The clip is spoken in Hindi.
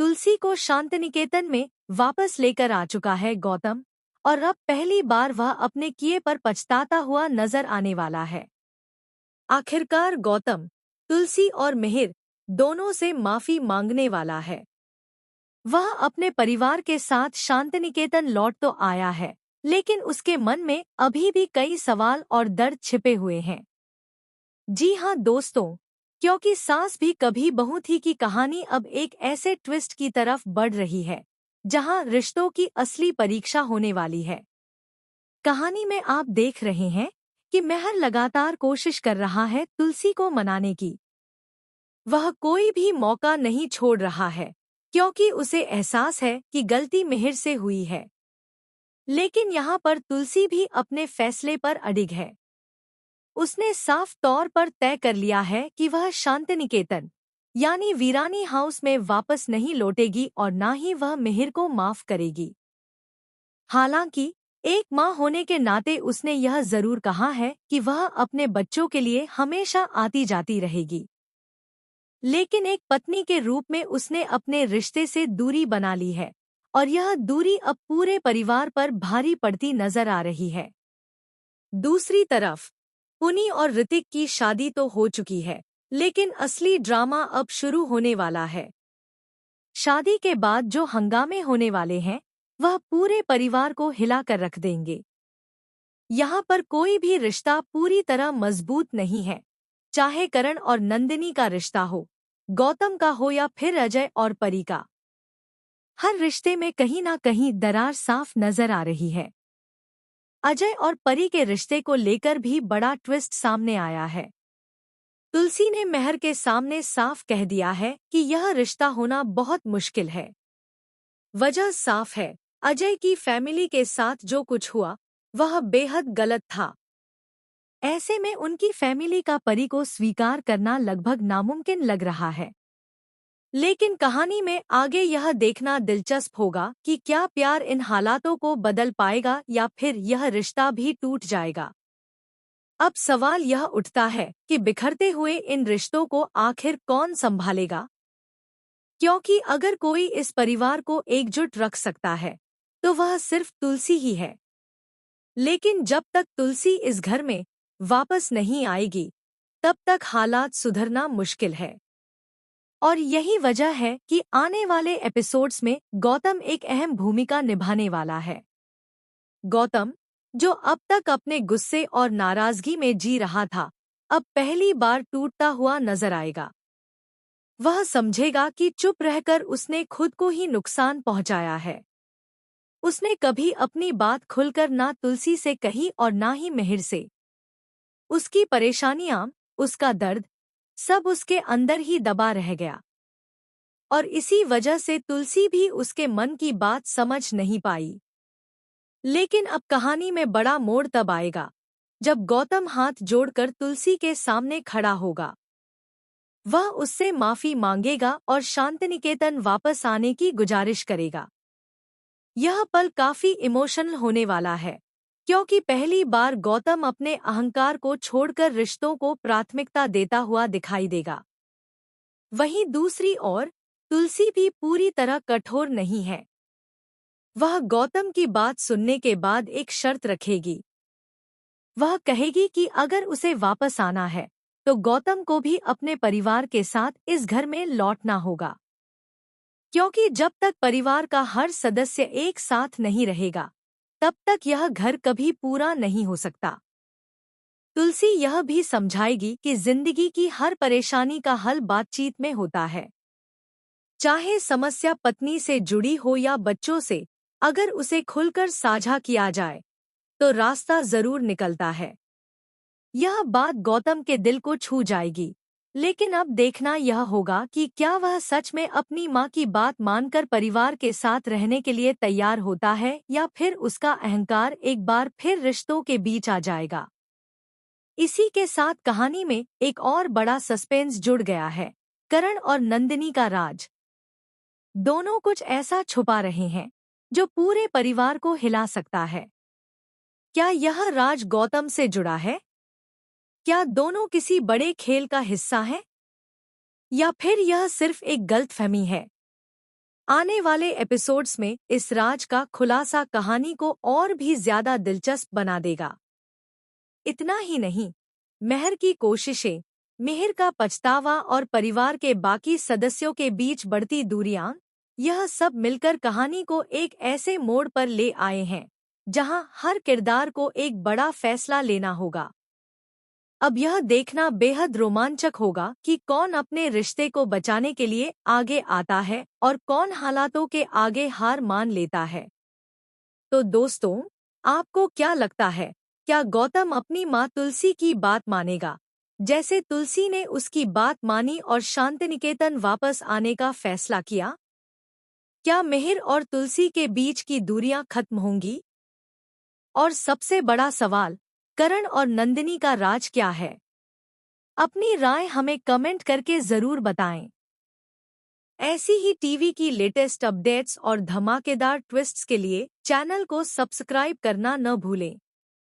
तुलसी को शांतिनिकेतन में वापस लेकर आ चुका है गौतम, और अब पहली बार वह अपने किए पर पछताता हुआ नजर आने वाला है। आखिरकार गौतम तुलसी और मिहिर दोनों से माफी मांगने वाला है। वह अपने परिवार के साथ शांतिनिकेतन लौट तो आया है, लेकिन उसके मन में अभी भी कई सवाल और दर्द छिपे हुए हैं। जी हाँ दोस्तों, क्योंकि सास भी कभी बहू थी की कहानी अब एक ऐसे ट्विस्ट की तरफ बढ़ रही है जहां रिश्तों की असली परीक्षा होने वाली है। कहानी में आप देख रहे हैं कि मेहर लगातार कोशिश कर रहा है तुलसी को मनाने की। वह कोई भी मौका नहीं छोड़ रहा है, क्योंकि उसे एहसास है कि गलती मिहिर से हुई है। लेकिन यहाँ पर तुलसी भी अपने फैसले पर अडिग है। उसने साफ तौर पर तय कर लिया है कि वह शांतिनिकेतन यानी वीरानी हाउस में वापस नहीं लौटेगी और ना ही वह मिहिर को माफ करेगी। हालांकि एक माँ होने के नाते उसने यह जरूर कहा है कि वह अपने बच्चों के लिए हमेशा आती जाती रहेगी। लेकिन एक पत्नी के रूप में उसने अपने रिश्ते से दूरी बना ली है, और यह दूरी अब पूरे परिवार पर भारी पड़ती नजर आ रही है। दूसरी तरफ पुनी और ऋतिक की शादी तो हो चुकी है, लेकिन असली ड्रामा अब शुरू होने वाला है। शादी के बाद जो हंगामे होने वाले हैं वह पूरे परिवार को हिला कर रख देंगे। यहाँ पर कोई भी रिश्ता पूरी तरह मजबूत नहीं है, चाहे करण और नंदिनी का रिश्ता हो, गौतम का हो या फिर अजय और परी का। हर रिश्ते में कहीं ना कहीं दरार साफ नजर आ रही है। अजय और परी के रिश्ते को लेकर भी बड़ा ट्विस्ट सामने आया है। तुलसी ने मेहर के सामने साफ कह दिया है कि यह रिश्ता होना बहुत मुश्किल है। वजह साफ है, अजय की फैमिली के साथ जो कुछ हुआ वह बेहद गलत था। ऐसे में उनकी फैमिली का परी को स्वीकार करना लगभग नामुमकिन लग रहा है। लेकिन कहानी में आगे यह देखना दिलचस्प होगा कि क्या प्यार इन हालातों को बदल पाएगा या फिर यह रिश्ता भी टूट जाएगा। अब सवाल यह उठता है कि बिखरते हुए इन रिश्तों को आखिर कौन संभालेगा, क्योंकि अगर कोई इस परिवार को एकजुट रख सकता है तो वह सिर्फ तुलसी ही है। लेकिन जब तक तुलसी इस घर में वापस नहीं आएगी तब तक हालात सुधरना मुश्किल है। और यही वजह है कि आने वाले एपिसोड्स में गौतम एक अहम भूमिका निभाने वाला है। गौतम, जो अब तक अपने गुस्से और नाराजगी में जी रहा था, अब पहली बार टूटता हुआ नजर आएगा। वह समझेगा कि चुप रहकर उसने खुद को ही नुकसान पहुंचाया है। उसने कभी अपनी बात खुलकर ना तुलसी से कही और ना ही मिहिर से। उसकी परेशानियां, उसका दर्द, सब उसके अंदर ही दबा रह गया। और इसी वजह से तुलसी भी उसके मन की बात समझ नहीं पाई। लेकिन अब कहानी में बड़ा मोड़ तब आएगा जब गौतम हाथ जोड़कर तुलसी के सामने खड़ा होगा। वह उससे माफी मांगेगा और शांतिनिकेतन वापस आने की गुजारिश करेगा। यह पल काफी इमोशनल होने वाला है, क्योंकि पहली बार गौतम अपने अहंकार को छोड़कर रिश्तों को प्राथमिकता देता हुआ दिखाई देगा। वहीं दूसरी ओर तुलसी भी पूरी तरह कठोर नहीं है। वह गौतम की बात सुनने के बाद एक शर्त रखेगी। वह कहेगी कि अगर उसे वापस आना है तो गौतम को भी अपने परिवार के साथ इस घर में लौटना होगा, क्योंकि जब तक परिवार का हर सदस्य एक साथ नहीं रहेगा तब तक यह घर कभी पूरा नहीं हो सकता। तुलसी यह भी समझाएगी कि जिंदगी की हर परेशानी का हल बातचीत में होता है। चाहे समस्या पत्नी से जुड़ी हो या बच्चों से, अगर उसे खुलकर साझा किया जाए तो रास्ता जरूर निकलता है। यह बात गौतम के दिल को छू जाएगी, लेकिन अब देखना यह होगा कि क्या वह सच में अपनी माँ की बात मानकर परिवार के साथ रहने के लिए तैयार होता है या फिर उसका अहंकार एक बार फिर रिश्तों के बीच आ जाएगा। इसी के साथ कहानी में एक और बड़ा सस्पेंस जुड़ गया है, करण और नंदिनी का राज। दोनों कुछ ऐसा छुपा रहे हैं जो पूरे परिवार को हिला सकता है। क्या यह राज गौतम से जुड़ा है? क्या दोनों किसी बड़े खेल का हिस्सा हैं? या फिर यह सिर्फ एक गलतफहमी है? आने वाले एपिसोड्स में इस राज का खुलासा कहानी को और भी ज्यादा दिलचस्प बना देगा। इतना ही नहीं, मेहर की कोशिशें, मिहिर का पछतावा और परिवार के बाकी सदस्यों के बीच बढ़ती दूरियां, यह सब मिलकर कहानी को एक ऐसे मोड़ पर ले आए हैं जहां हर किरदार को एक बड़ा फैसला लेना होगा। अब यह देखना बेहद रोमांचक होगा कि कौन अपने रिश्ते को बचाने के लिए आगे आता है और कौन हालातों के आगे हार मान लेता है। तो दोस्तों, आपको क्या लगता है, क्या गौतम अपनी माँ तुलसी की बात मानेगा, जैसे तुलसी ने उसकी बात मानी और शांतिनिकेतन वापस आने का फैसला किया? क्या मिहिर और तुलसी के बीच की दूरियां खत्म होंगी? और सबसे बड़ा सवाल, करण और नंदिनी का राज क्या है? अपनी राय हमें कमेंट करके जरूर बताएं। ऐसी ही टीवी की लेटेस्ट अपडेट्स और धमाकेदार ट्विस्ट्स के लिए चैनल को सब्सक्राइब करना न भूलें।